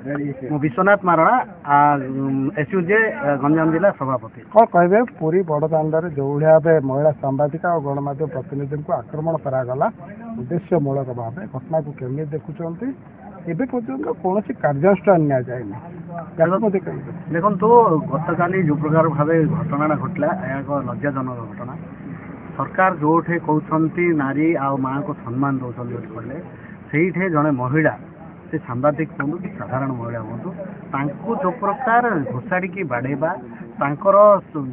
विश्वनाथ मारणा एसयूजे गंजाम जिला सभापति। कौन कहे पूरी बड़दाण्ड जो भाव महिला सांबादिक और गणमाध्यम प्रतिनिधि को आक्रमण करागला उद्देश्यमूलक भाव घटना को केमी देखुंत एवं पर्यटन कौन कार्यानुष्ठान नि देखो गतकाली जो प्रकार भाव घटना घटला यह एक लज्जाजनक घटना। सरकार जो कहते नारी आ माँ को सम्मान दौरान कले से जड़े महिला से सांबादिक हूँ कि साधारण महिला हूँ जो प्रकार घोषाड़ी बाड़ेबा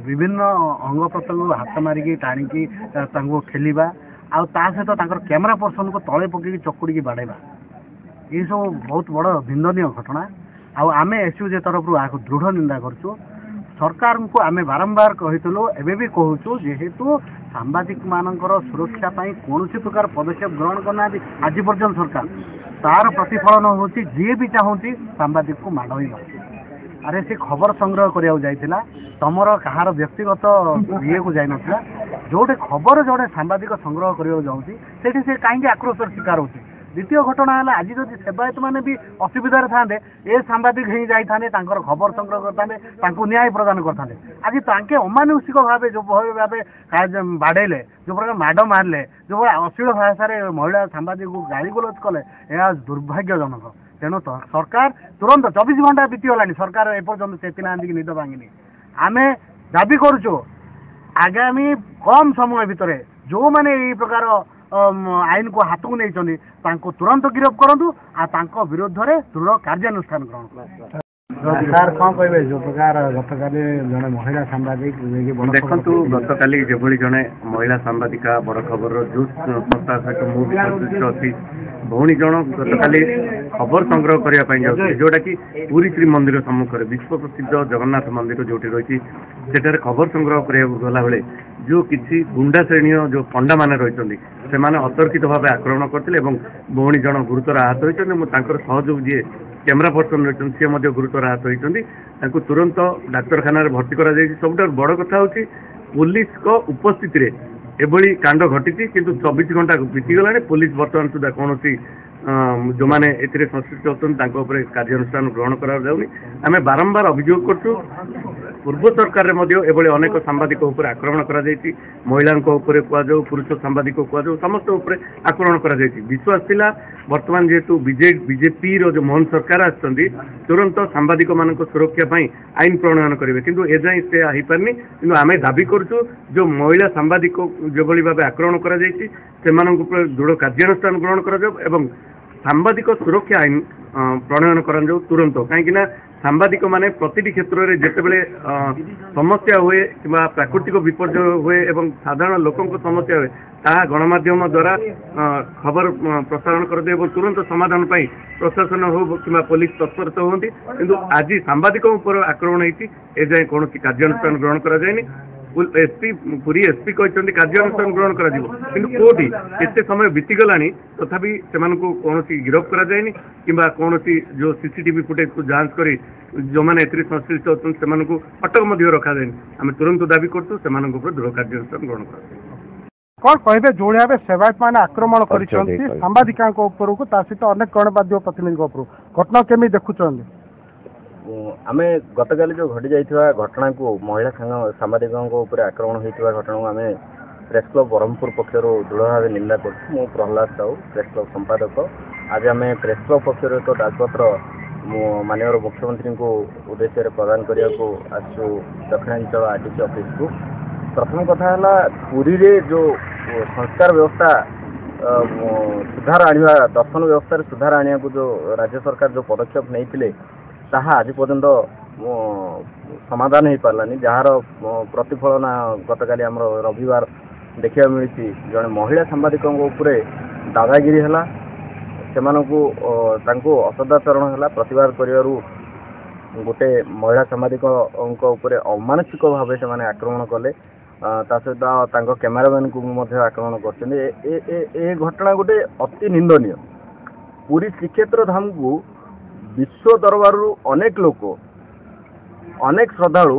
विभिन्न अंग प्रत्यंग हाथ मारिकी टाणिकी खेलवा सहित कैमेरा पर्सन को तले पकड़ चकुड़ी बाड़ेबा ये सब बहुत बड़ निंदनीय घटना। आम एसयूजे तरफ आपको दृढ़ निंदा करूँ। सरकार को आम बारंबार कहूँ एवं भी कहूँ जेहेतु सांबादिक मानकर सुरक्षा कौन प्रकार पदक्षेप ग्रहण करना आज पर्यटन सरकार तार प्रतिफलन हूँ जी भी चाहूँगी सांबादिक को माड़ ही अरे से खबर संग्रह करने तुमर कहार व्यक्तिगत ये को जाना जो खबर जोड़े सांबादिक संग्रह करने जाऊँगी से कहीं आक्रोश शिकार होती। द्वितीय घटना है आज जब सेवायत मैंने भी असुविधा था ए सांबादिक ही जाते खबर संग्रह करते न्याय प्रदान करते आज तांके अमानुषिक भाव जो भाव बाड़ेले जो प्रकार माड़ मारे जो अश्लील भाषा महिला सांबादिक को गाड़ी गलौज कले यह दुर्भाग्यजनक। तेणु सरकार तुरंत 24 घंटा बीतीगला सरकार एपर्यंत चेती ना कि निद भांगी आम दाबी करुचु आगामी कम समय भितर जो मैंने यही प्रकार आईन को हाथ को नहीं तुरंत गिरफ्त करूँ आ विरोध में दृढ़ कार्यानुष्ठान ग्रहण कर। सर कौन कहे जो प्रकार गतकाली जड़े महिला सांबादिक देखु गतकाली जो जड़े महिला सांबादिका बड़ खबर जो संस्था सहित मुझे अच्छी भौणी जन गतकाली खबर संग्रह करने जोटा कि पुरी श्री मंदिर सम्मुखें विश्व प्रसिद्ध जगन्नाथ मंदिर जो रही खबर संग्रह करला बेले जो किसी गुंडा श्रेणी जो पंडा मान रही से अतर्कित भाव आक्रमण करते भौणी जन गुरुतर आहत होती सहयोग जी कैमेरा पर्सन रही सी गुरुतर आहत होती तुरंत डाक्तखाना भर्ती कर सब बड़ कथा हूँ पुलिस को उपस्थित एभली कांड घटी किंतु 24 घंटा बीतीगला पुलिस बर्तमान सुधा कौन जो मैंने संश्लिष्ट होती कार्यानुष्ठान ग्रहण करें बारंबार अभियोग करूँ। पूर्व सरकार एभली अनेक सांबादिक आक्रमण कर महिला कहु पुरुष सांबादिक कहु समस्त आक्रमण कर विश्वास थिला वर्तमान जेहेतु बीजेपी जो मोहन सरकार आसुँच तुरंत सांबादिक मान सुरक्षा आईन प्रणयन करेंगे किंतु एजाई से हो पारनी कि आम दाबी करूँ जो महिला सांबादिक जो भाव आक्रमण कर दृढ़ कार्यानुष्ठान ग्रहण कर सांबादिक सुरक्षा आईन प्रणयन कर तुरंत कहीं सांबादिक माने प्रति क्षेत्र में जितेबले समस्या हुए कि प्राकृतिक विपर्य हुए एवं साधारण लोकों समस्या हुए ताहा गणमाध्यम द्वारा खबर प्रसारण करदे और तुरंत समाधान पाई प्रशासन हो कि पुलिस तत्परता होती किंतु आज सांबादिक आक्रमण होती एजाए कौन कार्यानुष्ठान ग्रहण कर एसपी पुरी एसपी कहते कार्यानुष्ठान ग्रहण करोटी एत समय बीतीगला तथापि से कौन गिरफ्त कराए कि कौन जो सीसीटीवी फुटेज को जांच कर जो मैंने संश्लिष्ट होती से अटक रखा जाए आम तुरंत दाबी करूँ से दृढ़ कार्यानुष्ठान ग्रहण कर। कौन कहे जो भाव सेवायत मैंने आक्रमण कर सांबादिका सहित अनेक गणमाध्यम प्रतिनिधि घटना केमी देखुं आम गतकाली जो घटी जाइए घटना को महिला सांबादिकों आक्रमण होता घटना को आम प्रेस क्लब ब्रह्मपुर पक्षर दृढ़ भाव निंदा करूँ। प्रहलाद साहू प्रेस क्लब संपादक आज आम प्रेस क्लब पक्षर एक डाकपत्र माननीय मुख्यमंत्री को उद्देश्य प्रदान करने को आसु दक्षिणांचल आरटीसी ऑफिस को। प्रथम कथा है पुरी रे जो संस्कार व्यवस्था सुधार आने दर्शन व्यवस्था सुधार आने को जो राज्य सरकार जो पदक्षेप नहीं ताहा आज पर्यंत समाधान हो पारानी जार प्रतिफलन गतकाली आम रविवार देखा मिली जड़े महिला सांबादिकों दादागिरी है से असदाचरण है प्रतिवाद कर गोटे महिला सांबादिकों अमानसिक भाव से आक्रमण कले सहित कैमेरामैन को आक्रमण कर घटना गोटे अति निंदनीय। पुरी श्रीक्षेत्र धाम को विश्व दरबार अनेक लोक अनेक श्रद्धालु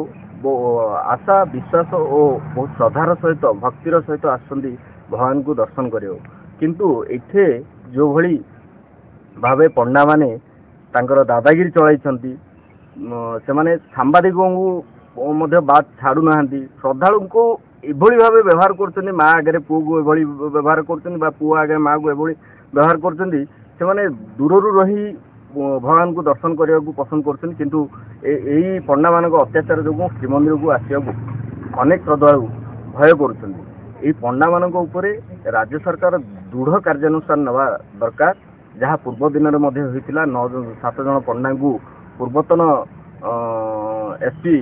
आशा विश्वास और बहुत श्रद्धार सहित भक्तिर सहित आसुँच भगवान को दर्शन कर किंतु इथे जो भली भावे पंडा माने ତାଙ୍କର ଦାଦାଗିରି ଚଳାଇଛନ୍ତି। ସେମାନେ ସାମ୍ବାଦିକଙ୍କୁ ମଧ୍ୟ ବାଦ ଛାଡୁନାହାନ୍ତି। ଶ୍ରଦ୍ଧାଳୁଙ୍କୁ ଏଭଳି ଭାବେ ବ୍ୟବହାର କରୁଛନ୍ତି, ମା ଆଗରେ ପୁଅକୁ ଏଭଳି ବ୍ୟବହାର କରୁଛନ୍ତି ବା ପୁଅ ଆଗରେ ମାକୁ ଏଭଳି ବ୍ୟବହାର କରୁଛନ୍ତି। ସେମାନେ ଦୂରରୁ ରହି ଭଗବାନଙ୍କୁ ଦର୍ଶନ କରିବାକୁ ପସନ୍ଦ କରୁଛନ୍ତି, କିନ୍ତୁ ଏଇ ପଣ୍ଡାମାନଙ୍କ ଅତ୍ୟାଚାର ଯୋଗୁଁ ଶ୍ରୀମନ୍ଦିରକୁ ଆସିବାକୁ ଅନେକ ଶ୍ରଦ୍ଧାଳୁ ଭୟ କରୁଛନ୍ତି। ଏହି ପଣ୍ଡାମାନଙ୍କ ଉପରେ ରାଜ୍ୟ ସରକାର ଦୃଢ଼ କାର୍ଯ୍ୟାନୁଷ୍ଠାନ ନେବା ଦରକାର, ଯାହା ପୂର୍ବ ଦିନରେ ମଧ୍ୟ ହୋଇଥିଲା। 7 ଜଣ ପଣ୍ଡାଙ୍କୁ ପୂର୍ବତନ ଏସ୍ପି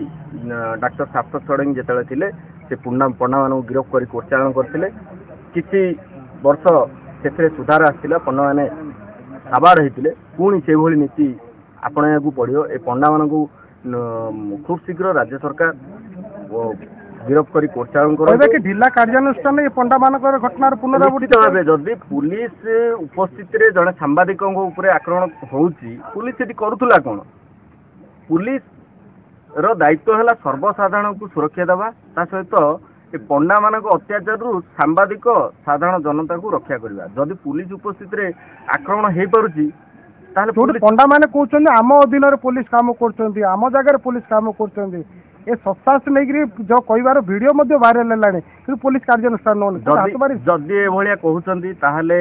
ଡାକ୍ତର ସାର୍ଥକ ଷଡ଼ଙ୍ଗୀ ଯେତେବେଳେ ଥିଲେ, ସେ ପଣ୍ଡାମାନଙ୍କୁ ଗିରଫ କରି କୋର୍ଚାଳନ କରିଥିଲେ। କିଛି ବର୍ଷ ସେଥିରେ ସୁଧାର ଆସିଥିଲା, ପଣ୍ଡାମାନେ ସାବାଡ଼ ହେଇଥିଲେ। ପୁଣି ସେଭଳି ନୀତି ଆପଣେଇବାକୁ ପଡ଼ିବ। ଏ ପଣ୍ଡାମାନଙ୍କୁ ଖୁବ୍ ଶୀଘ୍ର ରାଜ୍ୟ ସରକାର ଗିରଫ କରି କୋର୍ଚାଳନ କରନ୍ତି। ଢିଲା କାର୍ଯ୍ୟାନୁଷ୍ଠାନ ଏ ପଣ୍ଡାମାନଙ୍କର ଘଟଣାର ପୁନରାବୃତ୍ତି ଭାବେ ଯଦି ପୁଲିସ ଉପସ୍ଥିତିରେ ଜଣେ ସାମ୍ବାଦିକଙ୍କ ଉପରେ ଆକ୍ରମଣ ହଉଛି, ପୁଲିସ ସେଠି କରୁଥିଲା କଣ? ପୁଲିସ ର ଦାୟିତ୍ୱ ହେଲା ସର୍ବସାଧାରଣଙ୍କୁ ସୁରକ୍ଷା ଦେବା, ତା ସହିତ ଏ ପଣ୍ଡାମାନଙ୍କ ଅତ୍ୟାଚାରରୁ ସାମ୍ବାଦିକ ସାଧାରଣ ଜନତାକୁ ରକ୍ଷା କରିବା। ଯଦି ପୁଲିସ ଉପସ୍ଥିତିରେ ଆକ୍ରମଣ ହେଇପାରୁଛି, ତାହେଲେ ପଣ୍ଡାମାନେ କହୁଛନ୍ତି ଆମ ଅଧୀନରେ ପୋଲିସ କାମ କରୁଛନ୍ତି, ଆମ ଜାଗାରେ ପୋଲିସ କାମ କରୁଛନ୍ତି। ଏ ସତ୍ତାସ ନେଇକିରି ଯୋଉ କହିବାର ଭିଡିଓ ମଧ୍ୟ ଭାଇରାଲ ହେଲାଣି, କିନ୍ତୁ ପୋଲିସ କାର୍ଯ୍ୟାନୁଷ୍ଠାନ ନେଉନି। ଯଦି ଏଭଳିଆ କହୁଛନ୍ତି, ତାହେଲେ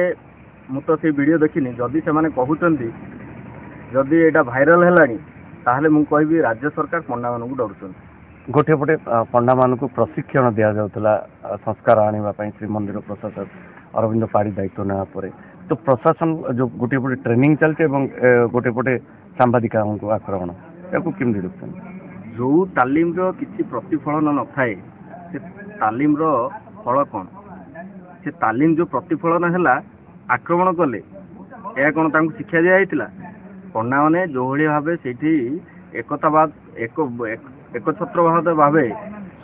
ମୁଁ ତ ସେଇ ଭିଡିଓ ଦେଖିନି। ଯଦି ସେମାନେ କହୁଛନ୍ତି, ଯଦି ଏଇଟା ଭାଇରାଲ ହେଲାଣି, ତାହେଲେ ମୁଁ କହିବି ରାଜ୍ୟ ସରକାର ପଣ୍ଡାମାନଙ୍କୁ ଡରୁଛନ୍ତି। ଗୋଟିଏ ପଟେ ପଣ୍ଡାମାନଙ୍କୁ ପ୍ରଶିକ୍ଷଣ ଦିଆଯାଉଥିଲା ସଂସ୍କାର ଆଣିବା ପାଇଁ ଶ୍ରୀମନ୍ଦିର ପ୍ରଶାସନ ଅରବିନ୍ଦ ପାଢ଼ୀ ଦାୟିତ୍ୱ ନେବା ପରେ, ତ ପ୍ରଶାସନ ଯୋଉ ଗୋଟିଏ ପଟେ ଟ୍ରେନିଂ ଚାଲିଛି ଏବଂ ଗୋଟିଏ ପଟେ ସାମ୍ବାଦିକଙ୍କୁ ଆକ୍ରମଣ, ଏହାକୁ କେମିତି ଦେଖୁଛନ୍ତି? ଯୋଉ ତାଲିମର କିଛି ପ୍ରତିଫଳନ ନଥାଏ, ସେ ତାଲିମର ଫଳ କ'ଣ? ସେ ତାଲିମ ଯୋଉ ପ୍ରତିଫଳନ ହେଲା, ଆକ୍ରମଣ କଲେ, ଏହା କ'ଣ ତାଙ୍କୁ ଶିକ୍ଷା ଦିଆଯାଇଥିଲା? ପଣ୍ଡାମାନେ ଯୋଉଭଳି ଭାବେ ସେଇଠି ଏକତାବାଦ ଏକଛତ୍ରବାଦ ଭାବେ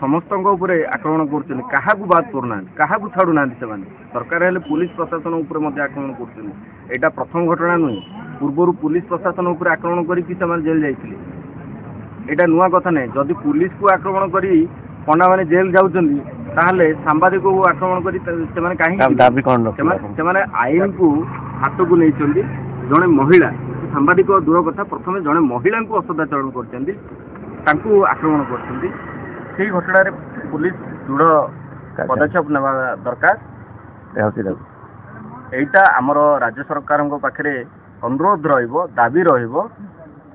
ସମସ୍ତଙ୍କ ଉପରେ ଆକ୍ରମଣ କରୁଛନ୍ତି, କାହାକୁ ବାଦ କରୁନାହାନ୍ତି, କାହାକୁ ଛାଡୁନାହାନ୍ତି। ସେମାନେ ଦରକାର ହେଲେ ପୁଲିସ ପ୍ରଶାସନ ଉପରେ ମଧ୍ୟ ଆକ୍ରମଣ କରୁଛନ୍ତି। ଏଇଟା ପ୍ରଥମ ଘଟଣା ନୁହେଁ। ପୂର୍ବରୁ ପୁଲିସ ପ୍ରଶାସନ ଉପରେ ଆକ୍ରମଣ କରିକି ସେମାନେ ଜେଲ ଯାଇଥିଲେ। ଏଇଟା ନୂଆ କଥା ନାହିଁ। ଯଦି ପୁଲିସକୁ ଆକ୍ରମଣ କରି ପଣ୍ଡାମାନେ ଜେଲ ଯାଉଛନ୍ତି, ତାହେଲେ ସାମ୍ବାଦିକକୁ ଆକ୍ରମଣ କରି ସେମାନେ କାହିଁକି? ସେମାନେ ଆଇନକୁ ହାତକୁ ନେଇଛନ୍ତି। ଜଣେ ମହିଳା, ସାମ୍ବାଦିକ ଦୂର କଥା, ପ୍ରଥମେ ଜଣେ ମହିଳାଙ୍କୁ ଅସଦାଚରଣ କରିଛନ୍ତି, ତାଙ୍କୁ ଆକ୍ରମଣ କରୁଛନ୍ତି। ସେଇ ଘଟଣାରେ ପୁଲିସ ଦୃଢ଼ ପଦକ୍ଷେପ ନେବା ଦରକାର। ଏଇଟା ଆମର ରାଜ୍ୟ ସରକାରଙ୍କ ପାଖରେ ଅନୁରୋଧ ରହିବ, ଦାବି ରହିବ,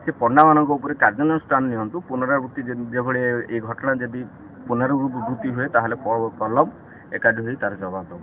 ସେ ପଣ୍ଡାମାନଙ୍କ ଉପରେ କାର୍ଯ୍ୟାନୁଷ୍ଠାନ ନିଅନ୍ତୁ। ପୁନରାବୃତ୍ତି ଯେଭଳି ଏ ଘଟଣା ଯଦି ପୁନରାବୃତ୍ତି ହୁଏ, ତାହେଲେ କଲମ ଏକାଠି ହୋଇ ତାର ଜବାବ ଦେବ।